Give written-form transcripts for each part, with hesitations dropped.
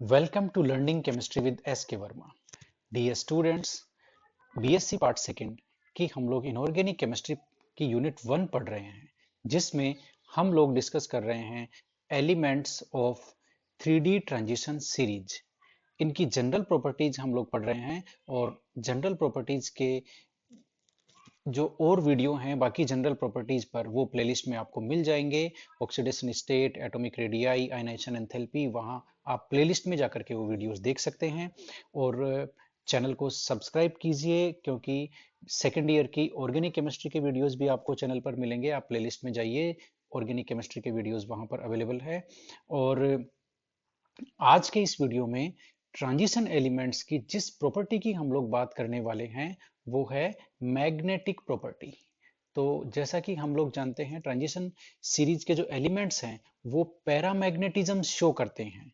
Welcome to Learning Chemistry with S.K. Verma. Dear students, BSc part second की हम लोग inorganic chemistry की unit 1 पढ़ रहे हैं, जिसमें हम लोग डिस्कस कर रहे हैं elements of 3D transition series. इनकी जनरल प्रॉपर्टीज हम लोग पढ़ रहे हैं और जनरल प्रॉपर्टीज के जो और वीडियो हैं बाकी जनरल प्रॉपर्टीज पर वो प्लेलिस्ट में आपको मिल जाएंगे। Oxidation state, atomic radii, ionization enthalpy, वहाँ आप प्लेलिस्ट में जाकर के वो वीडियोस देख सकते हैं। और चैनल को सब्सक्राइब कीजिए क्योंकि सेकेंड ईयर की ऑर्गेनिक केमिस्ट्री के वीडियोस भी आपको चैनल पर मिलेंगे। आप प्लेलिस्ट में जाइए, ऑर्गेनिक केमिस्ट्री के वीडियोस वहाँ पर अवेलेबल है। और आज के इस वीडियो में ट्रांजिशन एलिमेंट्स की जिस प्रॉपर्टी की हम लोग बात करने वाले हैं वो है मैग्नेटिक प्रॉपर्टी। तो जैसा कि हम लोग जानते हैं ट्रांजिशन सीरीज के जो एलिमेंट्स हैं वो पैरामैग्नेटिज्म शो करते हैं।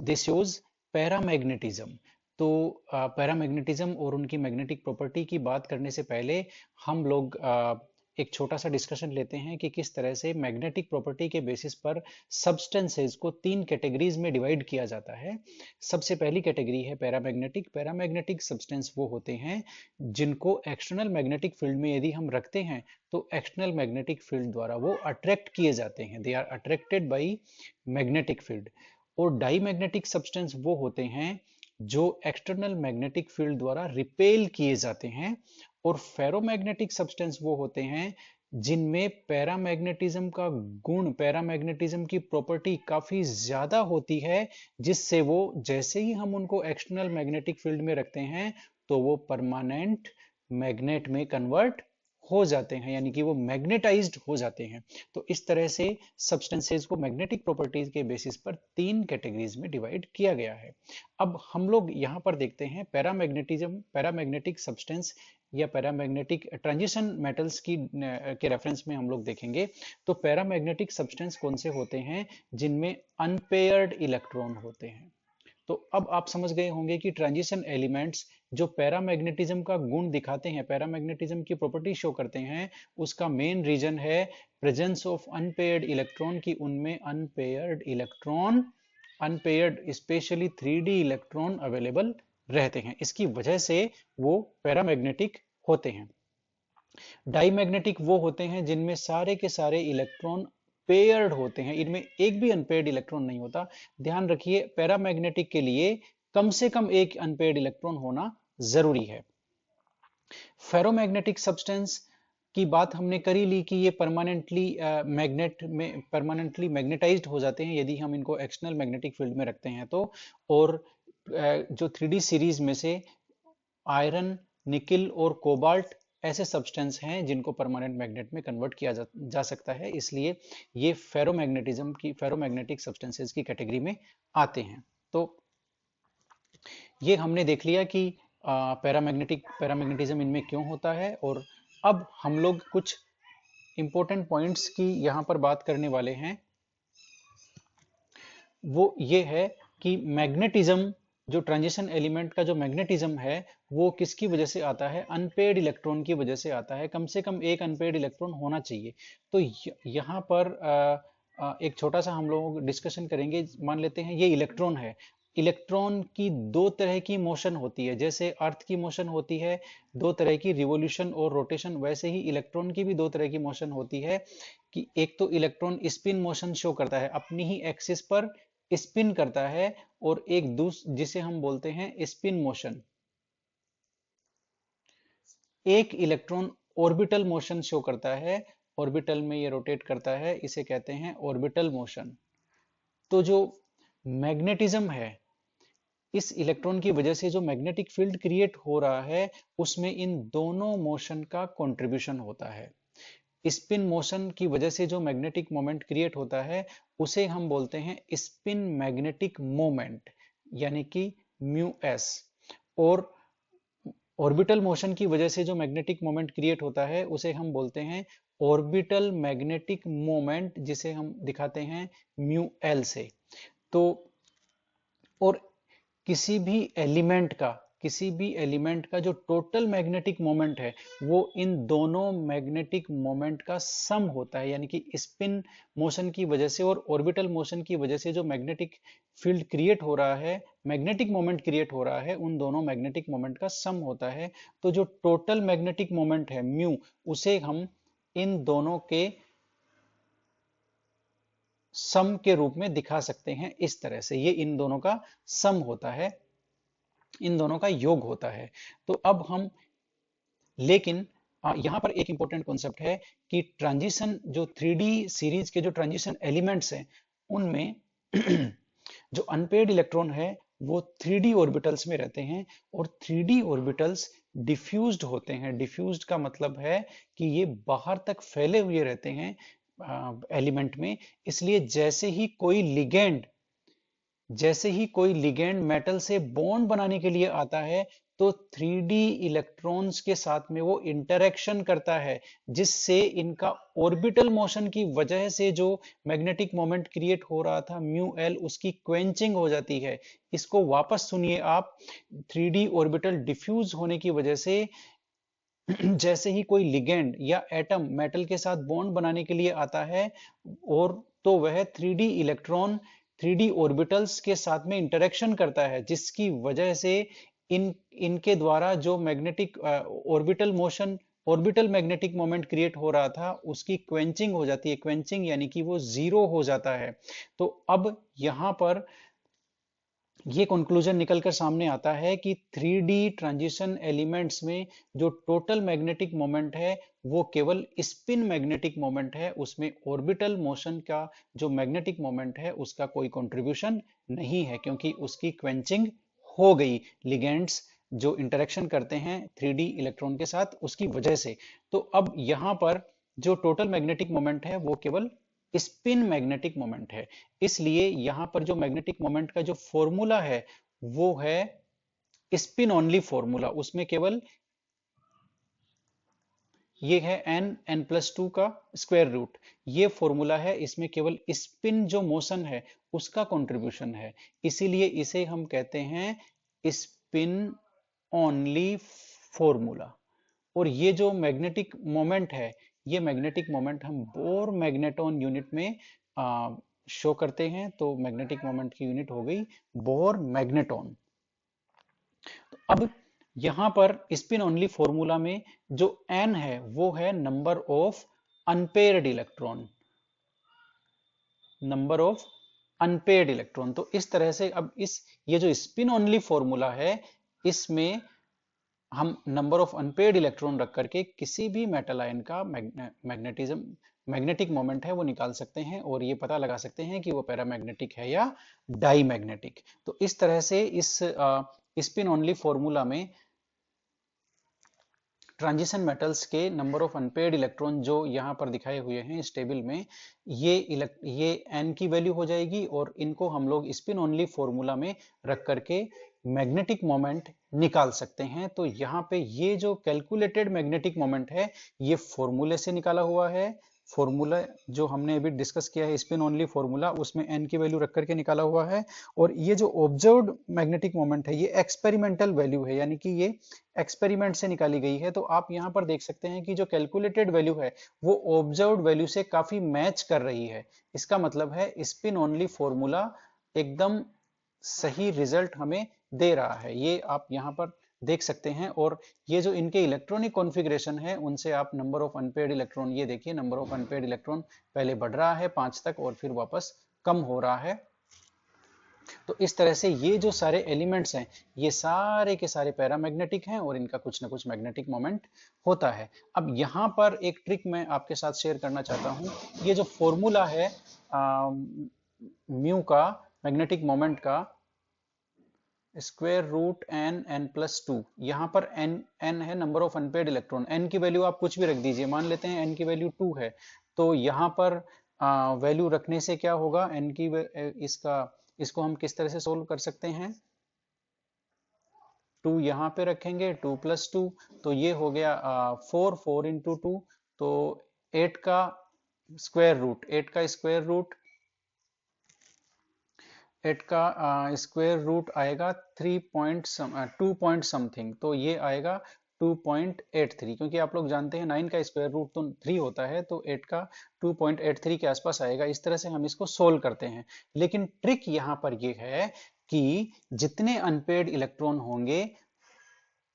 दे शोज पैरामैग्नेटिज्म। तो पैरामैग्नेटिज्म और उनकी मैग्नेटिक प्रॉपर्टी की बात करने से पहले हम लोग एक छोटा सा डिस्कशन लेते हैं कि किस तरह से मैग्नेटिक प्रॉपर्टी के बेसिस पर सब्सटेंसेस को 3 कैटेगरीज में डिवाइड किया जाता है। सबसे पहली कैटेगरी है पैरामैग्नेटिक। पैरामैग्नेटिक सब्सटेंस वो होते हैं जिनको एक्सटर्नल मैग्नेटिक फील्ड में यदि हम रखते हैं तो एक्सटर्नल मैग्नेटिक फील्ड द्वारा वो अट्रैक्ट किए जाते हैं, they are attracted by magnetic field. और डाईमैग्नेटिक सब्सटेंस वो होते हैं जो एक्सटर्नल मैग्नेटिक फील्ड द्वारा रिपेल किए जाते हैं। और फेरोमैग्नेटिक सब्सटेंस वो होते हैं जिनमें पैरामैग्नेटिज्म का गुण, पैरामैग्नेटिज्म की प्रॉपर्टी काफी ज्यादा होती है, जिससे वो जैसे ही हम उनको एक्सटर्नल मैग्नेटिक फील्ड में रखते हैं तो वो परमानेंट मैग्नेट में कन्वर्ट हो जाते हैं, यानी कि वो मैग्नेटाइज्ड हो जाते हैं। तो इस तरह से सब्सटेंसेस को मैग्नेटिक प्रॉपर्टीज के बेसिस पर 3 कैटेगरीज में डिवाइड किया गया है। अब हम लोग यहाँ पर देखते हैं पैरामैग्नेटिज्म, पैरामैग्नेटिक सब्सटेंस या पैरामैग्नेटिक ट्रांजिशन मेटल्स की के रेफरेंस में हम लोग देखेंगे तो पैरामैग्नेटिक सब्सटेंस कौन से होते हैं जिनमें अनपेयर्ड इलेक्ट्रॉन होते हैं। तो अब आप समझ गए होंगे कि ट्रांजिशन एलिमेंट्स जो पैरामैग्नेटिज्म का गुण दिखाते हैं, पैरामैग्नेटिज्म की प्रॉपर्टी शो करते हैं, उसका मेन रीजन है प्रेजेंस ऑफ अनपेयर्ड इलेक्ट्रॉन की उनमें unpaired specially 3D electron available रहते हैं। इसकी वजह से वो पैरामैग्नेटिक होते हैं। डाईमैग्नेटिक वो होते हैं जिनमें सारे के सारे इलेक्ट्रॉन पेयर्ड होते हैं, इनमें एक भी अनपेयर्ड इलेक्ट्रॉन नहीं होता। ध्यान रखिए पैरामैग्नेटिक के लिए कम से कम एक अनपेयर्ड इलेक्ट्रॉन होना जरूरी है। फेरोमैग्नेटिक सब्सटेंस की बात हमने करी ली कि ये परमानेंटली मैग्नेटाइज्ड हो जाते हैं यदि हम इनको एक्सटर्नल मैग्नेटिक फील्ड में रखते हैं तो। और जो 3D सीरीज में से आयरन, निकिल और कोबाल्ट ऐसे सब्सटेंस हैं जिनको परमानेंट मैग्नेट में कन्वर्ट किया जा सकता है, इसलिए ये फेरोमैग्नेटिक सब्सटेंसेस की कैटेगरी में आते हैं। तो ये हमने देख लिया कि पैरामैग्नेटिज्म इनमें क्यों होता है। और अब हम लोग कुछ इंपॉर्टेंट पॉइंट्स की यहाँ पर बात करने वाले हैं। वो ये है कि मैग्नेटिज्म, जो ट्रांजिशन एलिमेंट का जो मैग्नेटिज्म है वो किसकी वजह से आता है, अनपेयर्ड इलेक्ट्रॉन की वजह से आता है। कम से कम एक अनपेयर्ड इलेक्ट्रॉन होना चाहिए। तो यहाँ पर एक छोटा सा हम लोग डिस्कशन करेंगे। मान लेते हैं ये इलेक्ट्रॉन है। इलेक्ट्रॉन की दो तरह की मोशन होती है, जैसे अर्थ की मोशन होती है दो तरह की, रिवोल्यूशन और रोटेशन, वैसे ही इलेक्ट्रॉन की भी दो तरह की मोशन होती है। कि एक तो इलेक्ट्रॉन स्पिन मोशन शो करता है, अपनी ही एक्सिस पर स्पिन करता है, और एक जिसे हम बोलते हैं स्पिन मोशन। एक इलेक्ट्रॉन ऑर्बिटल मोशन शो करता है, ऑर्बिटल में ये रोटेट करता है, इसे कहते हैं ऑर्बिटल मोशन। तो जो मैग्नेटिज्म है, इस इलेक्ट्रॉन की वजह से जो मैग्नेटिक फील्ड क्रिएट हो रहा है उसमें इन दोनों मोशन का कंट्रीब्यूशन होता है। स्पिन मोशन की वजह से जो मैग्नेटिक मोमेंट क्रिएट होता है उसे हम बोलते हैं स्पिन मैग्नेटिक मोमेंट, यानी कि म्यू एस। और ऑर्बिटल मोशन की वजह से जो मैग्नेटिक मोमेंट क्रिएट होता है उसे हम बोलते हैं ऑर्बिटल मैग्नेटिक मोमेंट, जिसे हम दिखाते हैं म्यू एल से। तो और किसी भी किसी भी एलिमेंट का जो टोटल मैग्नेटिक मोमेंट है वो इन दोनों मैग्नेटिक मोमेंट का सम होता है, यानी कि स्पिन मोशन की वजह से और ऑर्बिटल मोशन की वजह से जो मैग्नेटिक फील्ड क्रिएट हो रहा है, मैग्नेटिक मोमेंट क्रिएट हो रहा है, उन दोनों मैग्नेटिक मोमेंट का सम होता है। तो जो टोटल मैग्नेटिक मोमेंट है म्यू, उसे हम इन दोनों के सम के रूप में दिखा सकते हैं इस तरह से। ये इन दोनों का सम होता है, इन दोनों का योग होता है। तो अब हम, लेकिन यहां पर एक इंपॉर्टेंट कॉन्सेप्ट है कि ट्रांजिशन, जो 3D सीरीज के जो ट्रांजिशन एलिमेंट्स हैं उनमें जो अनपेयर्ड इलेक्ट्रॉन है वो 3D ऑर्बिटल्स में रहते हैं, और 3D ऑर्बिटल्स डिफ्यूज्ड होते हैं। डिफ्यूज्ड का मतलब है कि ये बाहर तक फैले हुए रहते हैं एलिमेंट में। इसलिए जैसे ही कोई लिगेंड मेटल से बॉन्ड बनाने के लिए आता है तो 3D इलेक्ट्रॉन्स के साथ में वो इंटरेक्शन करता है, जिससे इनका ऑर्बिटल मोशन की वजह से जो मैग्नेटिक मोमेंट क्रिएट हो रहा था म्यू एल, उसकी क्वेंचिंग हो जाती है। इसको वापस सुनिए आप। 3D ऑर्बिटल डिफ्यूज होने की वजह से जैसे ही कोई लिगेंड या एटम मेटल के साथ बॉन्ड बनाने के लिए आता है, और तो वह 3D इलेक्ट्रॉन 3D ऑर्बिटल्स के साथ में इंटरेक्शन करता है, जिसकी वजह से इनके द्वारा जो magnetic orbital magnetic moment create हो रहा था उसकी क्वेंचिंग हो जाती है। क्वेंचिंग यानी कि वो जीरो हो जाता है। तो अब यहां पर ये कंक्लूजन निकलकर सामने आता है कि 3D ट्रांजिशन एलिमेंट्स में जो टोटल मैग्नेटिक मोमेंट है वो केवल स्पिन मैग्नेटिक मोमेंट है, उसमें ऑर्बिटल मोशन का जो मैग्नेटिक मोमेंट है उसका कोई कंट्रीब्यूशन नहीं है, क्योंकि उसकी क्वेंचिंग हो गई लिगेंड्स जो इंटरेक्शन करते हैं 3D इलेक्ट्रॉन के साथ उसकी वजह से। तो अब यहां पर जो टोटल मैग्नेटिक मोमेंट है वो केवल स्पिन मैग्नेटिक मोमेंट है। इसलिए यहां पर जो मैग्नेटिक मोमेंट का जो फॉर्मूला है वो है स्पिन ओनली फॉर्मूला। उसमें केवल ये है n+2 का स्क्वायर रूट, ये फॉर्मूला है। इसमें केवल स्पिन जो मोशन है उसका कंट्रीब्यूशन है, इसीलिए इसे हम कहते हैं स्पिन ओनली फॉर्मूला। और ये जो मैग्नेटिक मोमेंट है, ये मैग्नेटिक मोमेंट हम बोर मैग्नेटॉन यूनिट में शो करते हैं। तो मैग्नेटिक मोमेंट की यूनिट हो गई बोर मैग्नेटॉन। तो अब यहां पर स्पिन ओनली फॉर्मूला में जो n है वो है number of unpaired electron, number of unpaired electron. तो इस तरह से अब ये जो स्पिन ओनली फॉर्मूला है इसमें हम नंबर ऑफ अनपेयर्ड इलेक्ट्रॉन रख करके किसी भी मेटल आयन का मैग्नेटिक मोमेंट है वो निकाल सकते हैं, और ये पता लगा सकते हैं कि वो पैरामैग्नेटिक है या डाईमैग्नेटिक। तो इस तरह से इस स्पिन ओनली फॉर्मूला में ट्रांजिशन मेटल्स के नंबर ऑफ अनपेयर्ड इलेक्ट्रॉन जो यहाँ पर दिखाए हुए हैं इस टेबल में, ये n की वैल्यू हो जाएगी, और इनको हम लोग स्पिन ओनली फॉर्मूला में रख करके मैग्नेटिक मोमेंट निकाल सकते हैं। तो यहाँ पे ये जो कैलकुलेटेड मैग्नेटिक मोमेंट है ये फॉर्मूले से निकाला हुआ है। फॉर्मूला जो हमने अभी डिस्कस किया है स्पिन ओनली फॉर्मूला, उसमें n की वैल्यू रख करके निकाला हुआ है। और ये जो ऑब्जर्व्ड मैग्नेटिक मोमेंट है ये एक्सपेरिमेंटल वैल्यू है, यानी कि ये एक्सपेरिमेंट से निकाली गई है। तो आप यहाँ पर देख सकते हैं कि जो कैलकुलेटेड वैल्यू है वो ऑब्जर्व्ड वैल्यू से काफी मैच कर रही है। इसका मतलब है स्पिन ओनली फॉर्मूला एकदम सही रिजल्ट हमें दे रहा है, ये आप यहाँ पर देख सकते हैं। और ये जो इनके इलेक्ट्रॉनिक कॉन्फ़िगरेशन है उनसे आप नंबर ऑफ अनपेयर्ड इलेक्ट्रॉन, ये देखिए नंबर ऑफ अनपेयर्ड इलेक्ट्रॉन पहले बढ़ रहा है 5 तक और फिर वापस कम हो रहा है। तो इस तरह से ये जो सारे एलिमेंट्स हैं ये सारे के सारे पैरामैग्नेटिक हैं और इनका कुछ ना कुछ मैग्नेटिक मोमेंट होता है। अब यहाँ पर एक ट्रिक मैं आपके साथ शेयर करना चाहता हूँ। ये जो फॉर्मूला है म्यू का, मैग्नेटिक मोमेंट का, स्क्वायर रूट n+2, यहाँ पर n है number of unpaired electron. n की वैल्यू आप कुछ भी रख दीजिए, मान लेते हैं n की वैल्यू 2 है। तो यहाँ पर वैल्यू रखने से क्या होगा, n की इसको हम किस तरह से सोल्व कर सकते हैं, 2 यहाँ पे रखेंगे, 2+2 तो ये हो गया 4 इंटू 2, तो 8 का स्क्वायर रूट, 8 का स्क्वायर रूट 8 का स्क्वायर रूट आएगा 2 पॉइंट समथिंग, तो ये आएगा 2.83, क्योंकि आप लोग जानते हैं 9 का स्क्वायर रूट तो 3 होता है, तो 8 का 2.83 के आसपास आएगा। इस तरह से हम इसको सोल्व करते हैं। लेकिन ट्रिक यहाँ पर ये है कि जितने अनपेड इलेक्ट्रॉन होंगे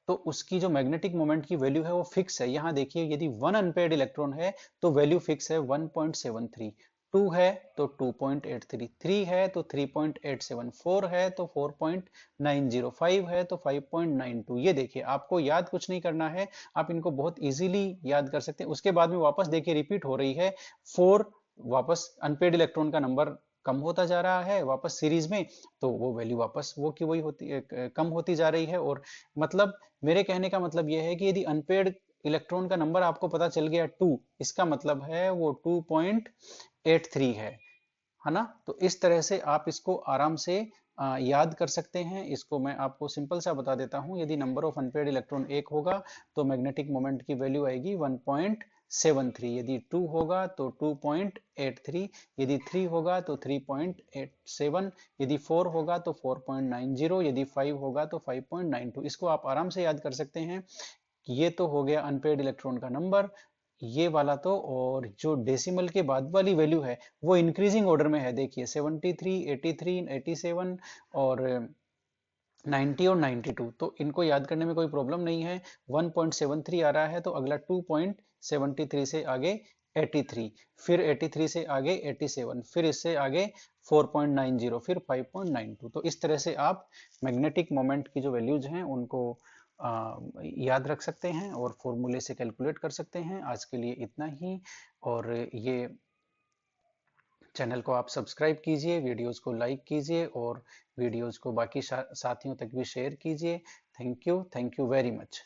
तो उसकी जो मैग्नेटिक मोमेंट की वैल्यू है वो फिक्स है। यहाँ देखिए, यदि 1 अनपेयर्ड इलेक्ट्रॉन है तो वैल्यू फिक्स है 1.73, 2 है तो 2.83, 3 है तो 3.87, 4 है तो 4.90, 5 है तो 5.92। ये देखिए, आपको याद कुछ नहीं करना है, आप इनको बहुत इजीली याद कर सकते हैं। उसके बाद में वापस देखिए रिपीट हो रही है 4, वापस अनपेड इलेक्ट्रॉन का नंबर कम होता जा रहा है वापस सीरीज में, तो वो वैल्यू वापस वो की वही होती कम होती जा रही है। और मतलब मेरे कहने का मतलब यह है कि यदि अनपेड इलेक्ट्रॉन का नंबर आपको पता चल गया 2, इसका मतलब है वो 2.83 है ना। तो इस तरह से आप इसको आराम से याद कर सकते हैं। इसको मैं आपको सिंपल सा बता देता हूं। यदि नंबर ऑफ अनपेयर्ड इलेक्ट्रॉन 1 होगा तो मैग्नेटिक मोमेंट की वैल्यू आएगी 1.73, यदि 2 होगा तो 2.83, यदि 3 होगा तो 3.87, यदि 4 होगा तो 4.90, यदि 5 होगा तो 5.92। इसको आप आराम से याद कर सकते हैं। ये तो हो गया अनपेयर्ड इलेक्ट्रॉन का नंबर, ये वाला तो। और जो डेसिमल के बाद वाली वैल्यू है वो इंक्रीजिंग ऑर्डर में है। देखिए 73, 83, 87 और 90 और 92, तो इनको याद करने में कोई प्रॉब्लम नहीं है। 1.73 आ रहा है तो अगला 2.73 से आगे 83, फिर 83 से आगे 87, फिर इससे आगे 4.90, फिर 5.92। तो इस तरह से आप मैग्नेटिक मोमेंट की जो वैल्यूज हैं उनको याद रख सकते हैं और फॉर्मूले से कैलकुलेट कर सकते हैं। आज के लिए इतना ही। और ये चैनल को आप सब्सक्राइब कीजिए, वीडियोस को लाइक कीजिए और वीडियोस को बाकी साथियों तक भी शेयर कीजिए। Thank you very much.